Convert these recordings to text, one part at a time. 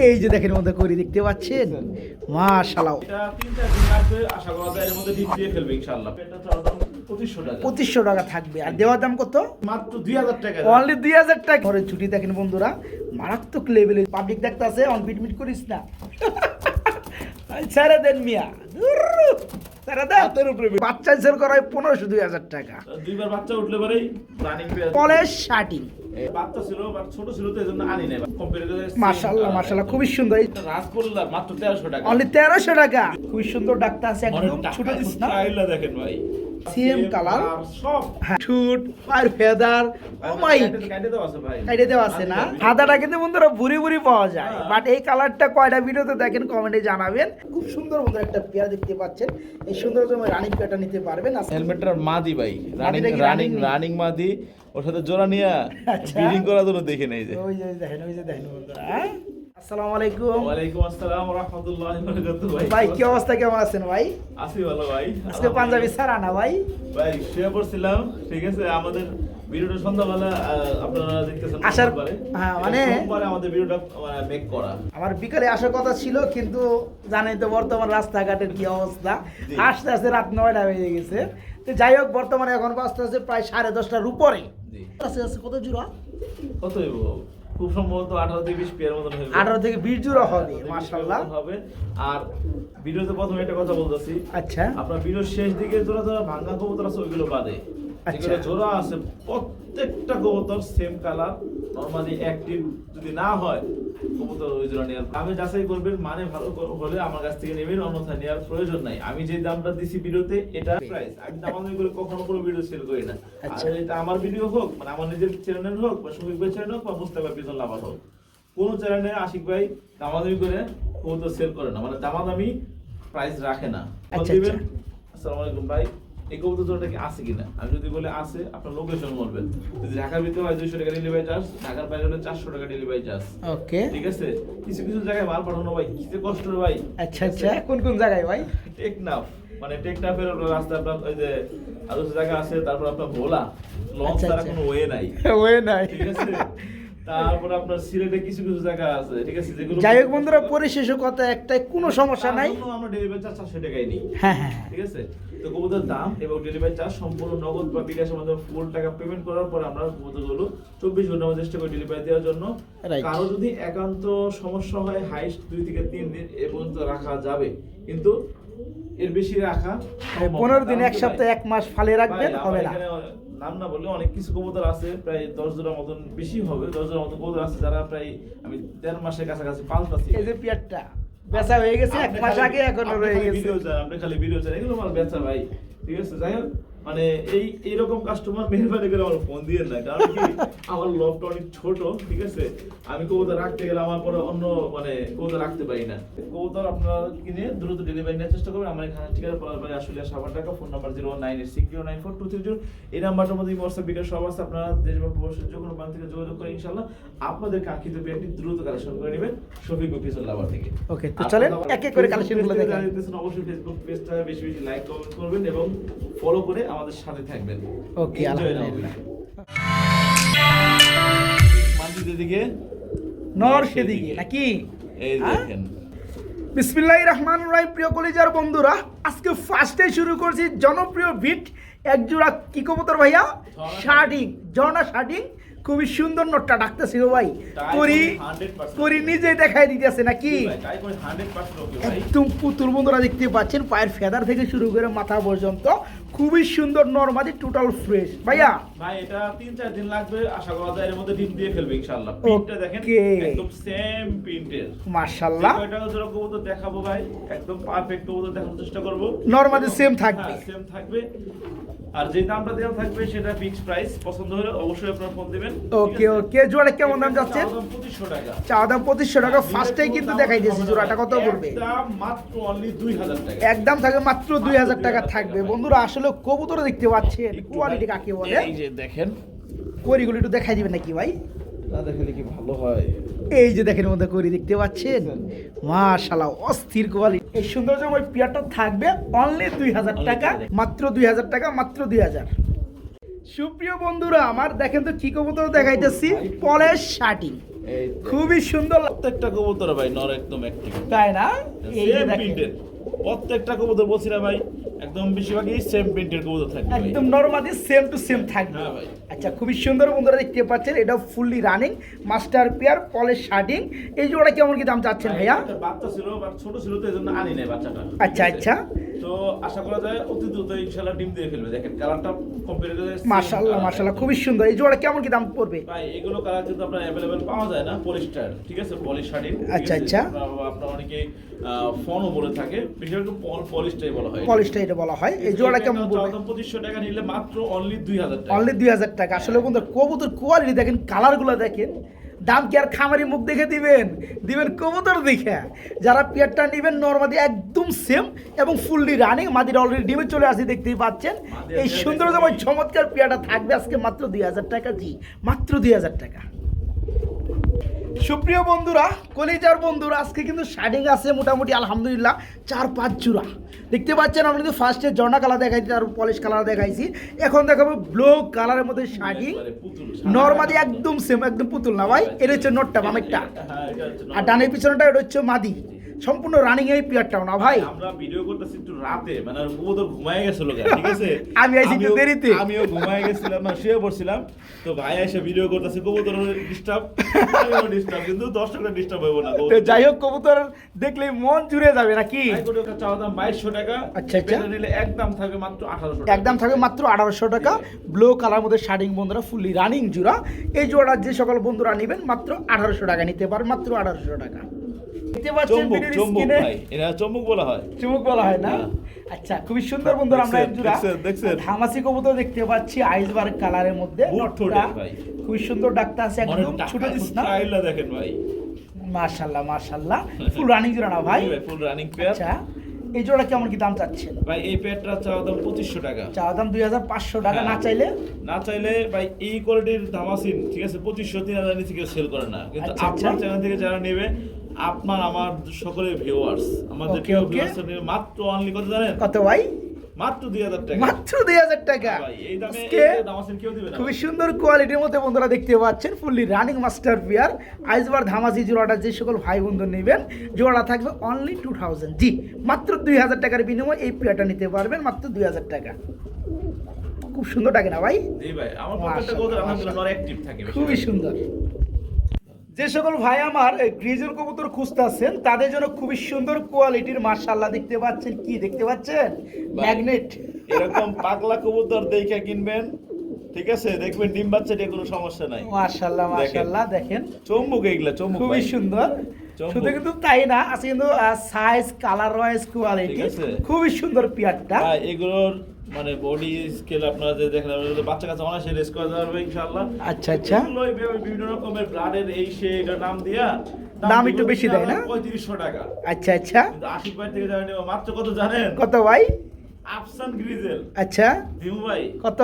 এই যে দেখেন মধ্যে করি দেখতে পাচ্ছেন মাশাআল্লাহ। এটা 3-4 দিন লাগবে, আশা করা যায় এর মধ্যে ডিম দিয়ে ফেলবে ইনশাআল্লাহ। এটা তো দাম 2500 টাকা। 2500 টাকা থাকবে আর দেওয়ার দাম কত? মাত্র 2000 টাকা। অনলি 2000 টাকা। ঘরের ছুটি দেখেন বন্ধুরা, মারাত্মক লেভেলে পাবলিক দেখতে আছে। অন মিট করিস না, ছেড়ে দেন মিয়া, ছেড়ে দেন। হাতের উপরে বাচ্চা সেল করায় 1500-2000 টাকা। দুইবার বাচ্চা উঠলে পরেই রানিং পেয়ার কলেজ শার্টিং বাচ্চা ছিল বাট ছোট ছিল তো এজন্য আনি নাই। কম্পিউটারে মাশাআল্লাহ মাশাআল্লাহ খুবই সুন্দর। রাসগোল্লা মাত্র 1300 টাকা। অনলি 1300 টাকা। খুবই সুন্দর ডাক্তার আছে, একদম ছোট দিস না। স্টাইলটা দেখেন ভাই, সেম কালার সব শুট আর ফেদার। ও মাই কাইটে দাও আছে ভাই, কাইটে দেওয়া আছে না। সাদাটা কিন্তু বন্ধুরা বুড়ি বুড়ি পাওয়া যায়, বাট এই কালারটা কয়টা ভিডিওতে দেখেন কমেন্টে জানাবেন। খুব সুন্দর বন্ধুরা একটা পেয়ার দেখতে পাচ্ছেন। এই সুন্দর জন্য রানিং পেয়ারটা নিতে পারবেন। হেলমেটটার মাদি ভাই, মাদিটা কি রানিং মাদি, ওর সাথে জোড়া নিয়ে আচ্ছা। ব্রিডিং করার জন্য দেখে নেই যে। ওই যে দেখেন, ওই যে দেখেন বন্ধুরা। হ্যাঁ? আসসালামু আলাইকুম। ওয়ালাইকুম আসসালাম ওয়া রাহমাতুল্লাহি ওয়া বারাকাতুহু। ভাই কি অবস্থা, কেমন আছেন ভাই? আছি ভালো ভাই। আজকে পাঞ্জাবি ছাড়া না ভাই? ভাই শুয়ে পড়ছিলাম, ঠিক আছে। আমাদের ভিডিওটা সন্ধ্যাবেলা আপনারা দেখতেছেন আসার সোমবারে। হ্যাঁ মানে সোমবারে আমাদের ভিডিওটা মেক করা। আমার বিকালে আসার কথা ছিল, কিন্তু জানেন তো বর্তমান রাস্তাঘাটের কি অবস্থা। জি। আস্তে আস্তে রাত 9টা বেজে গেছে। তো যাই হোক, বর্তমানে এখন বাজতে আছে প্রায় 10:30টার উপরে। জি। আছে কত জোড়া? কত হইব? খুব সম্ভবত 18 থেকে 20 পেয়ার মতন হবে। 18 থেকে 20 জোড়া হবে মাশাআল্লাহ। হবে। আর ভিডিওতে প্রথমে একটা কথা বলতেছি, আচ্ছা আপনার ভিডিওর শেষ দিকে জোড়া জোড়া ভাঙা কবুতর আছে ওইগুলো বাদে আচ্ছা। যেগুলো জোড়া আছে প্রত্যেকটা কবুতর সেম কালার, নরমালি অ্যাক্টিভ যদি না হয় কবুতর ওই জোড়া নেওয়ার আমি যাচাই করবেন, মানে ভালো হলে আমার কাছ থেকে নেবেন, অন্যথায় নেওয়ার প্রয়োজন নাই। আমি যে দামটা দিছি ভিডিওতে এটা প্রাইস, আমি দামাদামি করে কখনো কোনো ভিডিও সেল করি না। আচ্ছা। আর এটা আমার ভিডিও হোক, মানে আমার নিজের চ্যানেল হোক, বা শফিক ভাই চ্যানেল হোক, বা মুস্তাফা পিছন লাভার হোক, কোন চ্যানেলে আশিক ভাই দামাদামি করে কবুতর সেল করে না, মানে দামাদামি প্রাইস রাখে না। আচ্ছা, বলবেন আচ্ছা। আসসালামু আলাইকুম ভাই, এই কবুতর জোড়াটা কি আছে কিনা। আমি যদি বলে আছে, আপনার লোকেশন বলবেন। যদি ঢাকার ভিতরে হয় 200 টাকা ডেলিভারি চার্জ, ঢাকার বাইরে হলে 400 টাকা ডেলিভারি চার্জ। ওকে ঠিক আছে। কিছু কিছু জায়গায় মাল পাঠানো ভাই কিতে কষ্ট রে ভাই। আচ্ছা আচ্ছা, কোন কোন জায়গায় ভাই? টেকনাফ, মানে টেকনাফের রাস্তা আপনার ওই যে আরো জায়গা আছে, তারপর আপনার ভোলা লঞ্চ আচ্ছা, ছাড়া আচ্ছা। কোনো ওয়ে নাই। ওয়ে নাই। ঠিক আছে। তারপর আপনার সিলেটে কিছু কিছু জায়গা আছে, ঠিক আছে, যেগুলো যাই হোক বন্ধুরা, পরিশেষে কথা একটাই, কোনো সমস্যা নাই। তার জন্য আমরা ডেলিভারি চার্জ 400 টাকাই নিই। হ্যাঁ হ্যাঁ হ্যাঁ। ঠিক আছে। তো কবুতরের দাম এবং ডেলিভারি চার্জ সম্পূর্ণ নগদ বা বিকাশের মাধ্যমে ফুল টাকা পেমেন্ট করার পর আমরা কবুতরগুলো 24 ঘন্টার মধ্যে চেষ্টা করি ডেলিভারি দেওয়ার জন্য। Right. কারো যদি একান্ত সমস্যা হয়, হাইস্ট 2 থেকে 3 দিন এ পর্যন্ত রাখা যাবে, কিন্তু এর বেশি রাখা সম্ভব না। 15 দিন, কারণ এক কি সপ্তাহ, ভাই, 1 মাস ফালে রাখবেন, ভাই, হবে আমার না। এখানে নাম না বললে অনেক কিছু কবুতর আছে, প্রায় 10 জোড়ার মতন, বেশি হবে 10 জোড়ার মতন কবুতর আছে যারা প্রায় আমি 1.5 মাসের কাছাকাছি পালতাছি। এই যে পেয়ারটা বেচা হয়ে গেছে 1 মাস আগে, এখনো রয়ে গেছে। আপনি খালি ভিডিও চান, এগুলো আমার বেচা ভাই। ঠিক আছে। যাই হোক, মানে এইরকম কাস্টমার মেহরবানি করে আমার ফোন দিয়ে না, কারণ কি আমার লবটা অনেক ছোট। ঠিক আছে। আমি কবুতর রাখতে গেলে আমার পরে অন্য মানে কবুতর রাখতে পারি না। কবুতর আপনারা কিনে দ্রুত ডেলিভারি নেওয়ার চেষ্টা করবেন। আমার এখানে ঠিকানা পলাশবাড়ি আশুলিয়া সাভার ঢাকা, ফোন নাম্বার 09860942230। এই নাম্বারটার মধ্যে হোয়াটসঅ্যাপ বিকাশ সব আছে। আপনারা দেশ বা প্রবাসের যে কোনো ব্যাংক থেকে যোগাযোগ করে ইনশাআল্লাহ আপনাদের কাঙ্ক্ষিত পেয়ারটি দ্রুত কালেকশন করে নেবেন শফিক অফিসিয়াল লাভার থেকে। ওকে, তো চলেন এক এক করে কালেকশনগুলো দেখেন। অবশ্যই ফেসবুক পেজটা বেশি বেশি লাইক কমেন্ট করবেন এবং ফলো করে আমাদের সাথে থাকবেন। ওকে, আলহামদুলিল্লাহ। মানজিদের দিকে নর সেদিকে নাকি? এই দেখেন। বিসমিল্লাহির রহমানির রহিম। প্রিয় কলিজার বন্ধুরা, আজকে ফার্স্টে শুরু করছি জনপ্রিয় বিট এক জোড়া কি কবুতর ভাইয়া? শার্টিং, ঝর্ণা শার্টিং। খুবই সুন্দর নটটা ডাকতেছি গো ভাই। করি নিজে দেখাই দিতেছে নাকি? একদম পুতুল বন্ধুরা দেখতে পাচ্ছেন, পায়ের ফেদার থেকে শুরু করে মাথা পর্যন্ত খুবই সুন্দর, নরমালি টোটাল ফ্রেশ ভাইয়া। ভাই এটা 3-4 দিন লাগবে, আশা করা যায় এর মধ্যে ডিম দিয়ে ফেলবে ইনশাআল্লাহ। প্রিন্টটা দেখেন একদম সেম প্রিন্টের মাশাআল্লাহ। এটা জোড়া কবুতর দেখাবো ভাই, একদম পারফেক্ট কবুতর দেখানোর চেষ্টা করব। নরমালি সেম থাকবে। সেম থাকবে। আর যে দামটা দেওয়া থাকবে সেটা ফিক্সড প্রাইস। পছন্দ হলে অবশ্যই আপনারা ফোন দিবেন। ওকে ওকে। জোড়া কেমন দাম যাচ্ছে? 2500 টাকা। চাওয়া দাম 2500 টাকা। ফার্স্টেই কিন্তু দেখাই দিয়েছি জোড়াটা কত পড়বে। দাম মাত্র অনলি 2000 টাকা। একদম থাকবে মাত্র 2000 টাকা থাকবে। বন্ধুরা আসলে কবুতর দেখতে পাচ্ছেন, কোয়ালিটি কাকে বলে। এই যে দেখেন, করিগুলো একটু দেখাই দিবেন নাকি ভাই? না দেখালে কি ভালো হয়। এই যে দেখেন মধ্যে করি দেখতে পাচ্ছেন, মাশাআল্লাহ অস্থির কোয়ালিটি। এই সৌন্দর্যময় পেয়ারটা থাকবে অনলি 2000 টাকা, মাত্র 2000 টাকা, মাত্র 2000। সুপ্রিয় বন্ধুরা আমার, দেখেন তো কি কবুতর দেখাইতেছি, পলেশ শার্টিং। এই খুবই সুন্দর প্রত্যেকটা কবুতর ভাই নর একদম অ্যাক্টিভ, তাই না? এই যে সেম দেখেন প্রিন্টের প্রত্যেকটা কবুতর বলছি না ভাই, একদম বেশিরভাগই সেম প্রিন্টের কবুতর থাকবে ভাই। একদম নরমালি সেম টু সেম থাকবে। হ্যাঁ ভাই। আচ্ছা, খুবই সুন্দর বন্ধুরা দেখতে পাচ্ছেন, এটা ফুললি রানিং মাস্টার পেয়ার পলের শার্টিং। এই জোড়া কেমন কি দাম চাচ্ছেন ভাইয়া? একটা বাচ্চা ছিল বাট ছোট ছিল তো এজন্য আনি নাই বাচ্চাটা। আচ্ছা আচ্ছা, তো আশা করা যায় অতি দ্রুত ইনশাআল্লাহ ডিম দিয়ে ফেলবে। দেখেন কালারটা কম্পেয়ার করে মাশাআল্লাহ মাশাআল্লাহ, খুবই সুন্দর। এই জোড়া কেমন কি দাম পড়বে ভাই? এগুলো কালার কিন্তু আপনার अवेलेबल পাওয়া যায় না, পলিস্টার, ঠিক আছে, পলিশ শাড়ি। আচ্ছা আচ্ছা, আপনারা অনেকে ফোনও বলে থাকে, বিশেষত পলিশটাই বলা হয়, পলিশটা এটা বলা হয়। এই জোড়া কেমন পড়বে? 2500 টাকা নিলে মাত্র অনলি 2000 টাকা। অনলি 2000 টাকা। আসলে বন্ধুরা কবুতর কোয়ালিটি দেখেন, কালারগুলো দেখেন, দাম কি আর খামারি মুখ দেখে দিবেন? দিবেন কবুতর দেখে। যারা পেয়ারটা নেবেন নরমালি একদম সেম এবং ফুললি রানিং, মাদিরা অলরেডি ডিমে চলে আসছে দেখতেই পাচ্ছেন। এই সুন্দর যেমন চমৎকার পেয়ারটা থাকবে আজকে মাত্র 2000 টাকা। জি, মাত্র 2000 টাকা। সুপ্রিয় বন্ধুরা, কলিজার বন্ধুরা, আজকে কিন্তু শার্টিং আছে মোটামুটি আলহামদুলিল্লাহ 4-5 জোড়া। দেখতে পাচ্ছেন আমরা কিন্তু ফার্স্টে জর্না কালার দেখাইছি, তারপর পলিশ কালার দেখাইছি, এখন দেখাবো ব্লু কালারের মধ্যে শার্টিং। নরমালি একদম সেম, একদম পুতুল না ভাই। এটা হচ্ছে নটটা বামেরটা, আর ডানের পিছনটা এটা হচ্ছে মাদি। সম্পূর্ণ রানিং এই পেয়ারটাও না ভাই। আমরা ভিডিও করতেছি একটু রাতে, মানে কবুতর ঘুমায় গেছিল, ঠিক আছে। আমি আইছি একটু দেরিতে, আমিও ঘুমায় গেছিলাম, না শুয়ে পড়ছিলাম, তো ভাই এসে ভিডিও করতেছে, কবুতর ডিস্টার্ব, ডিস্টার্ব, কিন্তু দর্শকরা ডিস্টার্ব হইব না। তো যাই হোক, কবুতর দেখলে মন জুড়ে যাবে নাকি? চাওয়া দাম 2200 টাকা। আচ্ছা আচ্ছা, নিলে একদম থাকবে মাত্র 1800 টাকা। একদম থাকবে মাত্র 1800 টাকা। ব্লু কালার মধ্যে শার্টিং বন্ধুরা, ফুললি রানিং জোড়া। এই জোড়া যে সকল বন্ধুরা নেবেন মাত্র 1800 টাকা নিতে পারেন, মাত্র 1800 টাকা। দেখতে পাচ্ছেন ভিডিওর স্ক্রিনে, এটা চম্বুক বলা হয়, চুমুক বলা হয় না? আচ্ছা, খুবই সুন্দর বন্ধুরা। আমরা এক জোড়া দেখছেন ধামাসি কবুতর দেখতে পাচ্ছি আইসবার্গ কালারের মধ্যে। নটটা খুবই সুন্দর, ডাক্তার আছে একদম ছোট স্টাইলটা দেখেন ভাই, মাশাআল্লাহ মাশাআল্লাহ। ফুল রানিং জোড়া না ভাই? Full running pair. আচ্ছা, এই জোড়া কেমন কি দাম চাচ্ছেন ভাই? এই পেয়ারটা চাওয়া দাম 2500 টাকা। চাওয়া দাম 2500 টাকা। না চাইলে? না চাইলে ভাই এই কোয়ালিটির ধামাসিন, ঠিক আছে, 2500-3000 নিচে কেউ সেল করে না, কিন্তু আচ্ছা, আপনার চ্যানেল থেকে যারা নেবে, আপনার আমার সকলের ভিউয়ার্স, আমাদের ভিউয়ার্স মাত্র অনলি কত জানেন? কত ভাই? মাত্র 2000 টাকা। মাত্র 2000 টাকা। ভাই এই দামে ধামাসিন কেউ দিবে না। খুবই সুন্দর কোয়ালিটির মধ্যে বন্ধুরা দেখতে পাচ্ছেন, ফুললি রানিং মাস্টার পেয়ার আইসবার ধামাসি জোড়াটা যে সকল ভাই বন্ধু নেবেন, জোড়া থাকবে অনলি 2000। জি, মাত্র 2000 টাকার বিনিময়ে এই পেয়ারটা নিতে পারবেন, মাত্র 2000 টাকা। খুব সুন্দর লাগে না ভাই? জি ভাই, আমার প্রত্যেকটা কবুতর আলহামদুলিল্লাহ নর অ্যাক্টিভ থাকে, খুবই সুন্দর। যে সকল ভাই আমার গ্রিজেল কবুতর খুঁজতেছেন তাদের জন্য খুবই সুন্দর কোয়ালিটির মাশাআল্লাহ দেখতে পাচ্ছেন। কি দেখতে পাচ্ছেন? ম্যাগনেট। এরকম পাগলা কবুতর দেখে কিনবেন, ঠিক আছে, দেখবেন ডিম বাচ্চা দিয়ে কোনো সমস্যা নাই। মাশাআল্লাহ মাশাআল্লাহ, দেখেন চম্বুক, এগুলা চম্বুক খুবই সুন্দর। শুধু কিন্তু তাই না, আছে কিন্তু সাইজ, কালার ওয়াইজ কোয়ালিটি খুবই সুন্দর পেয়ারটা। এগুলোর মানে বডি স্কেল আপনারা যে দেখেন, বাচ্চা কাছে অনায়াসে রেস করা যাবে ইনশাআল্লাহ। আচ্ছা আচ্ছা, বিভিন্ন রকমের ব্লাডের এই সে এটা নাম দিয়া দাম একটু বেশি দেয় না? 3500 টাকা। আচ্ছা আচ্ছা, কিন্তু আশিক ভাই থেকে যারা নেবে মাত্র কত জানেন? কত ভাই? আফসান গ্রিজেল। আচ্ছা, দিমু ভাই কত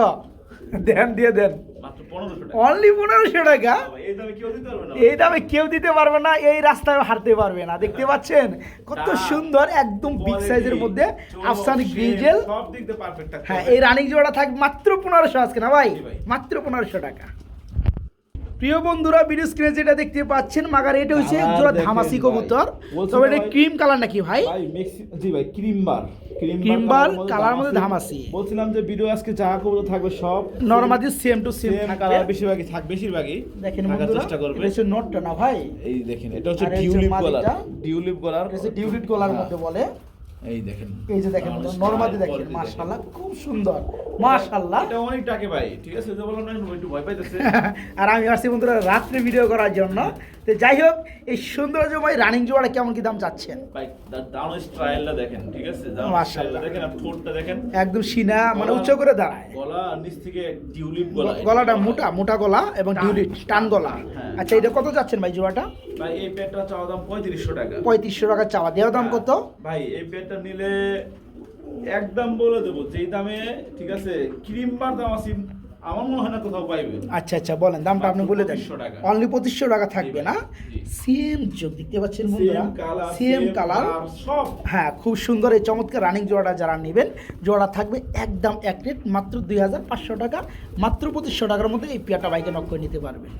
দেন? দিয়ে দেন মাত্র 1500 টাকা। অনলি 1500 টাকা। এই দামে কেউ দিতে পারবে না, এই দামে কেউ দিতে পারবে না, এই রাস্তায় হারতে পারবে না। দেখতে পাচ্ছেন কত সুন্দর, একদম বিগ সাইজের মধ্যে আফসান গ্রিজেল, সব দিক দিয়ে পারফেক্ট থাকবে। হ্যাঁ, এই রানিং জোড়া থাকবে মাত্র 1500 আজকে না ভাই? মাত্র 1500 টাকা। প্রিয় বন্ধুরা, ভিডিও স্ক্রিনে যেটা দেখতে পাচ্ছেন মাগার, এটা হচ্ছে এক জোড়া ধামাসি কবুতর। তবে এটা ক্রিম কালার নাকি ভাই? জি ভাই, ক্রিম বার কালার মধ্যে ধামাসি। বলছিলাম যে ভিডিও আজকে যা কবুতর থাকবে সব normally same to same colour, বেশিরভাগই দেখেন থাকার বন্ধুরা। চেষ্টা করবে। এটা হচ্ছে নটটা না ভাই? এই দেখেন, এটা হচ্ছে ডিউলিপ কালার, এটা হচ্ছে ডিউলিপ কালার মধ্যে বলে। এই দেখেন, এই যে দেখেন নরমালি দেখেন, মাশাআল্লাহ খুব সুন্দর, মাশাআল্লাহ। এটা অনেক টাকে ভাই, ঠিক আছে, যে বললাম না একটু ভয় পাইতেছে। আর আমি আসছি বন্ধুরা রাত্রে ভিডিও করার জন্য। তো যাই হোক, এই সৌন্দর্য ভাই রানিং জোড়াটা কেমন কি দাম চাচ্ছেন? ভাই দাঁড়ানো স্টাইলটা দেখেন, ঠিক আছে, মাশাআল্লাহ দেখেন, আর ঠোঁটটা দেখেন, একদম সিনা মানে উচ্চ করে দাঁড়ায়, গলা নিচ থেকে টিউলিপ গলা, গলাটা মোটা গলা এবং টিউলিপ টান গলা। আচ্ছা, এটা কত যাচ্ছেন ভাই জোড়াটা? ভাই এই পেটটা চাওয়া দাম 3500 টাকা। 3500 টাকা চাওয়া, দেওয়া দাম কত ভাই? এই পেটটা নিলে একদম বলে দেবো যেই দামে, ঠিক আছে, ক্রিম বার দাম আছে আমার মনে হয় না কোথাও পাইবে। আচ্ছা আচ্ছা, বলেন দামটা আপনি বলে দেন। অনলি 2500 টাকা থাকবে না? সেম যোগ দেখতে পাচ্ছেন বন্ধুরা, সেম কালার সব। হ্যাঁ, খুব সুন্দর এই চমৎকার রানিং জোড়াটা যারা নেবেন, জোড়া থাকবে একদম এক রেট মাত্র 2500 টাকা। মাত্র 2500 টাকার মধ্যে এই পেয়ারটা বাইকে নক করে নিতে পারবেন।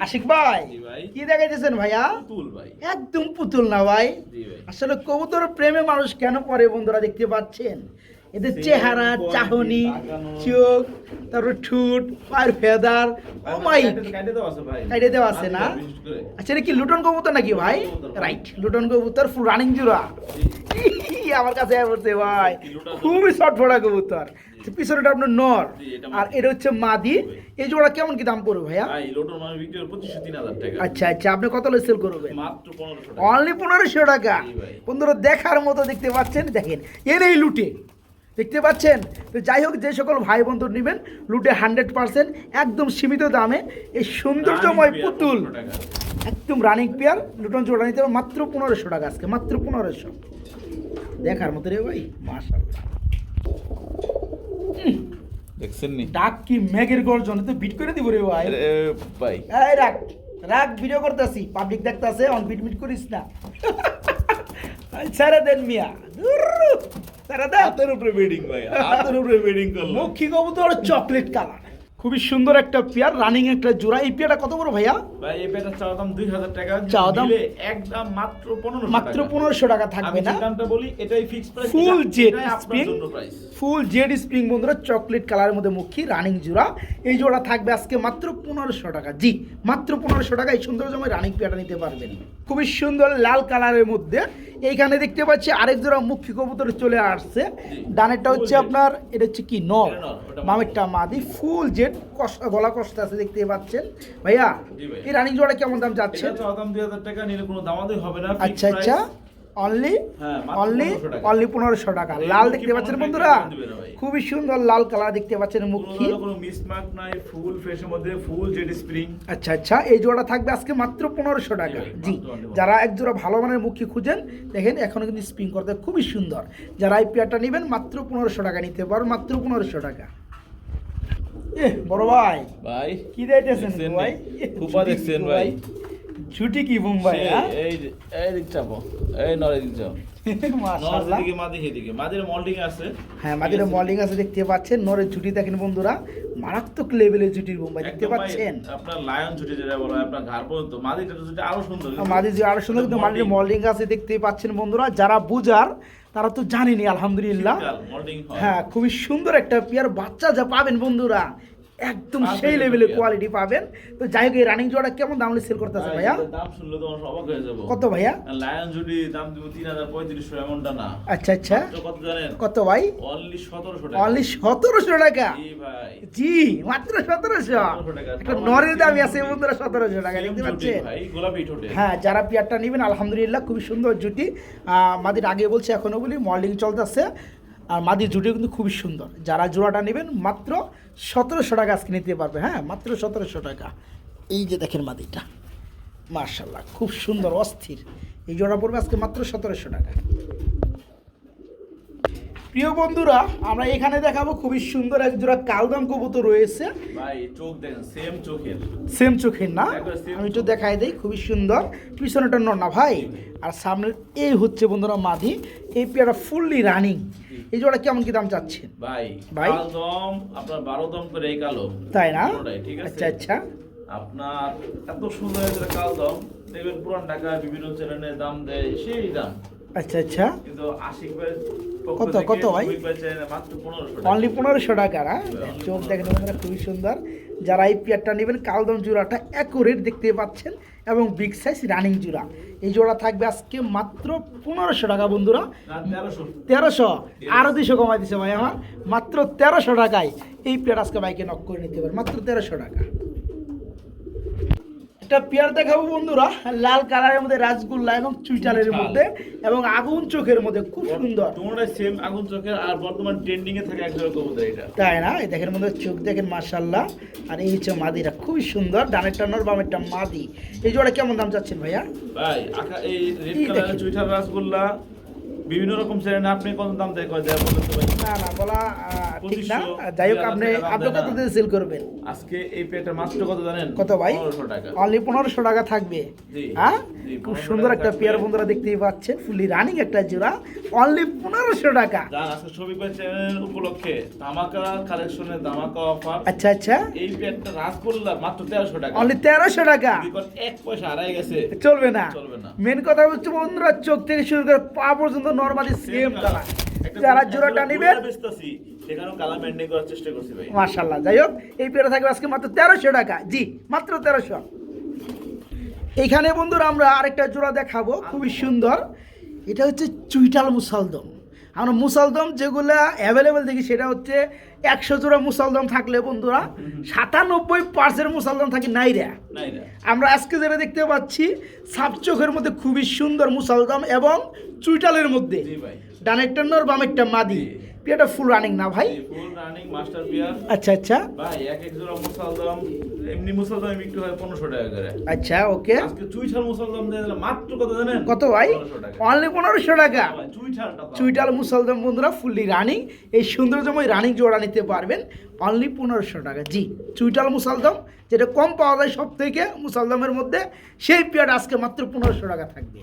আশিক ভাই জি ভাই। কি দেখাইতেছেন ভাইয়া? পুতুল ভাই। একদম পুতুল না ভাই। জি ভাই। আসলে কবুতর প্রেমে মানুষ কেন পড়ে বন্ধুরা দেখতে পাচ্ছেন, এদের Same চেহারা, quality, চাহনি, তাকানো। চোখ, তারপর ঠুট, পায়ের ফেদার, ও মাই, কাইটে দেওয়া আছে ভাই। কাইটে দেওয়া আছে না? বিশেষ করে। আচ্ছা এটা কি লুটন কবুতর নাকি ভাই? লুটন কবুতর। রাইট, লুটন কবুতর ফুল রানিং জোড়া। আমার কাছে পড়ছে ভাই, লুটন খুবই শর্ট ফোড়া কবুতর। পিছনেটা আপনার নর, জি, এটা আর এটা হচ্ছে মাদি। এই জোড়া কেমন কি দাম পড়বে ভাইয়া? ভাই লোটন মানে বিক্রি করে 2500-3000 টাকা। আচ্ছা আচ্ছা, আপনি কত লই সেল করবেন? মাত্র 1500 টাকা। অনলি 1500 টাকা। জি ভাই। বন্ধুরা দেখার মতো দেখতে পাচ্ছেন, দেখেন এর এই লুটে দেখতে পাচ্ছেন। তো যাই হোক, যে সকল ভাই বন্ধু নেবেন লুটে 100% একদম সীমিত দামে এই সৌন্দর্যময় রানিং পুতুল, 1500 টাকা। একদম রানিং পেয়ার লুটন জোড়া নিতে হবে মাত্র 1500 টাকা আজকে, মাত্র 1500। দেখার মতো রে ভাই, মাশাআল্লাহ। দেখছেন নি? ডাক কি মেঘের গর্জন, তো বিট করে দিব রে ভাই। এ ভাই এই রাখ রাখ, ভিডিও করতেছি, পাবলিক দেখতাছে, অন বিট মিট করিস না। ছেড়ে দেন মিয়া, ছেড়ে দেন। হাতের উপরে বেডিং ভাই, হাতের উপরে বেডিং করলো। মক্ষী কবুতর চকলেট কালার, খুবই সুন্দর একটা পেয়ার, রানিং একটা জোড়া। এই পেয়ারটা কত বড় ভাইয়া? ভাই এই পেটা চাওয়া দাম 2000 টাকা। চাওয়া দাম? দিলে একদম মাত্র 1500 টাকা। মাত্র 1500 টাকা থাকবে আমি না? যে দামটা বলি এটাই ফিক্স প্রাইস। ফুল জেড আপনার স্প্রিং, জন্য প্রাইস। ফুল জেড স্প্রিং বন্ধুরা, চকলেট কালারের মধ্যে মুখী রানিং জোড়া। এই জোড়া থাকবে আজকে মাত্র 1500 টাকা। জি, মাত্র 1500 টাকা এই সৌন্দর্যময় রানিং পেয়ারটা নিতে পারবেন। খুবই সুন্দর লাল কালারের মধ্যে এইখানে দেখতে পাচ্ছি আরেক জোড়া মুখী কবুতর চলে আসছে। ডানেরটা হচ্ছে আপনার, এটা হচ্ছে কি নর, এটা নর, ওটা মাদি। মামেরটা মাদি, ফুল জেড গলা কষ্ট আছে দেখতে পাচ্ছেন ভাইয়া। জি ভাই। এই রানিং জোড়া কেমন দাম যাচ্ছে? এটা চাওয়া দাম 2000 টাকা, নিলে কোনো দামাদামি হবে না। আচ্ছা আচ্ছা, অনলি হ্যাঁ, মাত্র অনলি 1500 টাকা। অনলি 1500 টাকা। এই লাল মুখী দেখতে পাচ্ছেন 1500 বন্ধুরা, টাকা দিবে না ভাই। খুবই সুন্দর লাল কালার দেখতে পাচ্ছেন মুখী। কোনো মিসমার্ক নাই, ফুল ফ্রেশের মধ্যে ফুল জেড স্প্রিং। আচ্ছা আচ্ছা, এই জোড়া থাকবে আজকে মাত্র 1500 টাকা। জি ভাই, জি, মাত্র 1500 যারা এক জোড়া ভালো মানের মুখী খুঁজেন, দেখেন এখনো কিন্তু স্প্রিং করতে খুবই সুন্দর। যারা এই পেয়ারটা নেবেন মাত্র 1500 টাকা নিতে পারবেন, মাত্র 1500 টাকা। বড় ভাই ভাই কি দেখতেছেন দেখছেন ভাই? নি? ফুপা দেখছেন ভাই? ছুটি কি বোম্বাই? হ্যাঁ এই এই দিক চাপো, এই নরে দিক যাও। মাশাআল্লাহ। নরের দিকে মাদি এদিকে, মাদির মল্টিং আছে। হ্যাঁ, মাদিরা মল্ডিং আছে দেখতে পাচ্ছেন। নরের জুটি দেখেন বন্ধুরা, মারাত্মক লেভেলের জুটির বোম্বাই দেখতে একদম ভাই, পাচ্ছেন। আপনার লায়ন ছুটি যেটা বলা হয়, আপনার ঘাড় পর্যন্ত মাদিটা তো যেটা আরো সুন্দর। মাদি যে আরো সুন্দর, কিন্তু মাদির মল্ডিং আছে দেখতেই পাচ্ছেন বন্ধুরা। যারা বুঝার তারা তো জানেনি, আলহামদুলিল্লাহ। মল্টিং হয়। হ্যাঁ, খুবই সুন্দর একটা পেয়ার বাচ্চা যা পাবেন বন্ধুরা, একদম আর সেই পেয়ার। লেভেলের কোয়ালিটি পাবেন। তো যাই হোক, এই রানিং জোড়া কেমন দাম সেল করতেছে ভাই, ভাইয়া? এটার দাম শুনলে তো আমরা অবাক হয়ে যাবো। কত ভাইয়া? লায়ন জুটি দাম দিব 3000-3500, এমনটা না। আচ্ছা আচ্ছা, তো কত জানেন? কত ভাই? অনলি 1700 টাকা। অনলি 1700 টাকা। জি ভাই। জি, মাত্র 1700। 1700 টাকা। একটা নরের দামই আছে বন্ধুরা 1700 টাকা, Same দেখতে জুটি পাচ্ছেন? ভাই, গোলাপি ঠোঁটে। হ্যাঁ, যারা পেয়ারটা নেবেন আলহামদুলিল্লাহ খুবই সুন্দর জুটি। মাদির আগে বলছে, এখনও বলি মল্ডিং চলতেছে। আর মাদির জুটিও কিন্তু খুবই সুন্দর। যারা জোড়াটা নেবেন মাত্র 1700 টাকা আজকে নিতে পারবে। হ্যাঁ, মাত্র 1700 টাকা। এই যে দেখেন মাদিটা, মার্শাল্লাহ খুব সুন্দর, অস্থির। এই জোড়া পড়বে আজকে মাত্র 1700 টাকা। প্রিয় বন্ধুরা, আমরা এখানে দেখাবো খুবই সুন্দর এক জোড়া কালদাম কবুতর রয়েছে। ভাই চোখ দেখেন, সেম চোখের। সেম চোখের না? একবার same আমি একটু দেখাই দেই, খুবই সুন্দর। পিছনেটা নর না ভাই, আর সামনে এই হচ্ছে বন্ধুরা মাদি। এই পেয়ারা ফুললি রানিং। এই জোড়া কেমন কি দাম চাচ্ছেন ভাই ভাই? কাল দম আপনার 12 দম করে এই কালো। তাই না? পুরোটাই, ঠিক আছে? আচ্ছা আচ্ছা, আপনার এত সুন্দর একটা কাল দম দেখবেন পুরান ঢাকা বিভিন্ন চ্যানেলে দাম দেয় সেই দাম, আচ্ছা আচ্ছা। কিন্তু আশিক ভাই পক্ষ কত, থেকে কত ভাই? শফিক ভাই চ্যানেলে মাত্র 1500 টাকা। অনলি 1500 টাকা। না? only চোখ দেখেন বন্ধুরা, খুবই সুন্দর। যারা এই পেয়ারটা নেবেন, কালদম জোড়াটা অ্যাকুরেট দেখতে পাচ্ছেন, এবং বিগ সাইজ রানিং জোড়া। এই জোড়া থাকবে আজকে মাত্র 1500 টাকা বন্ধুরা। না, 1300। 1300, আরো 200 কমাই দিছে ভাই আমার। মাত্র 1300 টাকায় এই পেয়ার আজকে বাইকে নক করে নিতে পারেন, মাত্র 1300 টাকা। একটা পেয়ার দেখাবো বন্ধুরা, লাল কালারের মধ্যে রাসগোল্লা এবং চুইটালের মধ্যে, এবং আগুন চোখের মধ্যে, খুব সুন্দর। তোমরা সেম আগুন চোখের, আর বর্তমান ট্রেন্ডিং এ থাকে একজোড়া কবুতর এটা। তাই না? এই দেখেন বন্ধুরা, চোখ দেখেন মাশাআল্লাহ। আর এই হচ্ছে মাদিরা, খুবই সুন্দর। ডানেরটা নর, বামেরটা মাদি। এই জোড়া কেমন দাম চাচ্ছেন ভাইয়া? ভাই এই রেড এই কালারের দেখেন। চুইঠার রাসগোল্লা বিভিন্ন রকম চ্যানেলে আপনি কত দাম দেয় কয় দেয় বলেন তো ভাই? না না, বলা ঠিক না? 2500 যাই হোক, আপনি 2000 টাকা আপনি দাম কত দেয় দিয়ে সেল করবেন? আজকে এই পেটে মাত্র কত জানেন? কত ভাই? 1500 টাকা। অনলি 1500 টাকা থাকবে। জি, হ্যাঁ, জি, খুব 1500 সুন্দর টাকা একটা থাকবে। পেয়ার বন্ধুরা দেখতেই পাচ্ছেন, ফুলি রানিং একটা জোড়া, অনলি 1500 টাকা। জান আজকে শফিক ভাই চ্যানেল উপলক্ষে ধামাকা কালেকশনের ধামাকা অফার। আচ্ছা আচ্ছা, এই পেটটা রাসগোল্লা মাত্র 1300 টাকা। অনলি 1300 টাকা। বিকজ 1 পয়সা হারাই গেছে। চলবে না। চলবে না। মেন কথা হচ্ছে বন্ধুরা, চোখ থেকে শুরু করে পা পর্যন্ত নরমালি সেম কালার। যারা জোড়াটা নেবেন, বেচতাছি সেখানেও কালার মেইনটেইন করার চেষ্টা করছি ভাই। মাশাআল্লাহ। যাই হোক, এই পেয়ারা থাকবে আজকে মাত্র 1300 টাকা। জি, মাত্র 1300। এইখানে বন্ধুরা আমরা আরেকটা জোড়া দেখাবো, খুবই সুন্দর। এটা হচ্ছে চুইটাল মুসালদম। আমরা মুসালদম যেগুলো অ্যাভেলেবেল দেখি সেটা হচ্ছে 100 জোড়া মুসালদম থাকলে বন্ধুরা 97% মুসালদম থাকে নাইরা। নাই না। আমরা আজকে যেটা দেখতে পাচ্ছি, সাপ চোখের মধ্যে খুবই সুন্দর মুসালদম এবং চুইটালের মধ্যে জি ভাই। ডানেরটা নর বামেরটা মাদি। পেয়ারটা ফুল রানিং না ভাই? ফুল রানিং মাস্টার পিয়ার। আচ্ছা আচ্ছা ভাই এক এক জোড়া মুসালদম এমনি মুসালদম বিক্রি হয় 1500 টাকা করে। আচ্ছা, ওকে। আজকে চুইঠাল মুসালদম দিয়ে দিলাম মাত্র কত জানেন? কত ভাই? 1500 টাকা। অনলি 1500 টাকা। ভাই, চুইঠালটা দাও। চুইটাল মুসালদম বন্ধুরা ফুললি রানিং, এই সৌন্দর্যময় রানিং জোড়া নিতে পারবেন অনলি 1500 টাকা। জি, চুইটাল মুসালদম যেটা কম পাওয়া যায় সব থেকে মুসালদমের মধ্যে, সেই পেয়ারটা আজকে মাত্র 1500 টাকা থাকবে।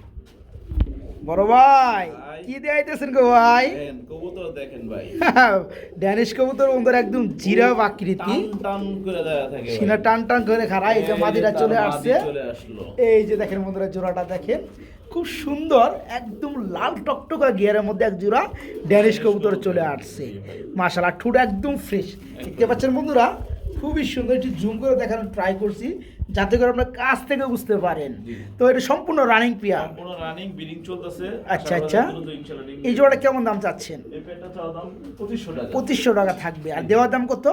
বড় ভাই, ভাই। কি দেখাইতেছেন গো ভাই? দেখেন কবুতর দেখেন ভাই। ড্যানিশ কবুতর বন্ধুরা একদম জিরাফ আকৃতি, টান টান করে দেয়া থাকে ভাই। সিনা টান টান করে খাড়া। এই যে মাদিরা চলে তার আসছে, মাদি চলে আসলো। এই যে দেখেন বন্ধুরা জোড়াটা দেখেন, খুব সুন্দর, একদম লাল টকটকা গিয়ারের মধ্যে এক জোড়া ড্যানিশ কবুতর চলে আসছে। মাশাআল্লাহ, ঠোঁট একদম ফ্রেশ দেখতে পাচ্ছেন বন্ধুরা, খুবই সুন্দর। একটু জুম করে দেখানোর ট্রাই করছি যাতে করে আপনার কাছ থেকে বুঝতে পারেন। জি। তো এটা সম্পূর্ণ রানিং পেয়ার। সম্পূর্ণ রানিং ব্রিডিং চলতেছে। আচ্ছা, আশা করা আচ্ছা। যায় দ্রুত ইনশাআল্লাহ ডিম এই জোড়াটা কেমন দাম চাচ্ছেন? এই পেটটা চাওয়া দাম 2500 টাকা। 2500 টাকা থাকবে। আর দেওয়ার দাম কত?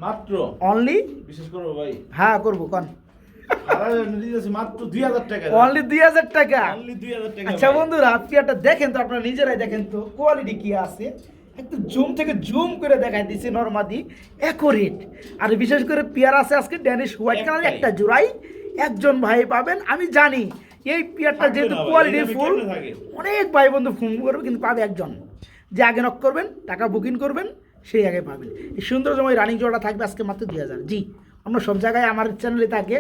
মাত্র অনলি, বিশেষ করে ভাই হ্যাঁ করবো কন, হারারে দিতেছি মাত্র 2000 টাকা। অনলি 2000 টাকা। অনলি 2000 টাকা। আচ্ছা ভাই। বন্ধুরা, পেয়ারটা দেখেন তো, আপনারা নিজেরাই দেখেন তো কোয়ালিটি কি আছে। একটু জুম থেকে জুম করে দেখাই দিচ্ছি, নরমাদি অ্যাকোরেট। আর বিশেষ করে পেয়ার আছে আজকে ড্যানিশ হোয়াইট কালার একটাই। একটা জোড়াই একজন ভাই পাবেন। আমি জানি এই পেয়ারটা থাকবে যেহেতু না ভাই, কোয়ালিটি এইভাবে ফুল, কেমনে থাকে? অনেক ভাই বন্ধু ফোন করবে, কিন্তু পাবে একজন। যে আগে নক করবেন, টাকা বুকিং করবেন, সেই আগে পাবেন। এই সৌন্দর্যময় রানিং জোড়া থাকবে আজকে মাত্র 2000। জি, অন্য সব জায়গায় আমার চ্যানেলে থাকে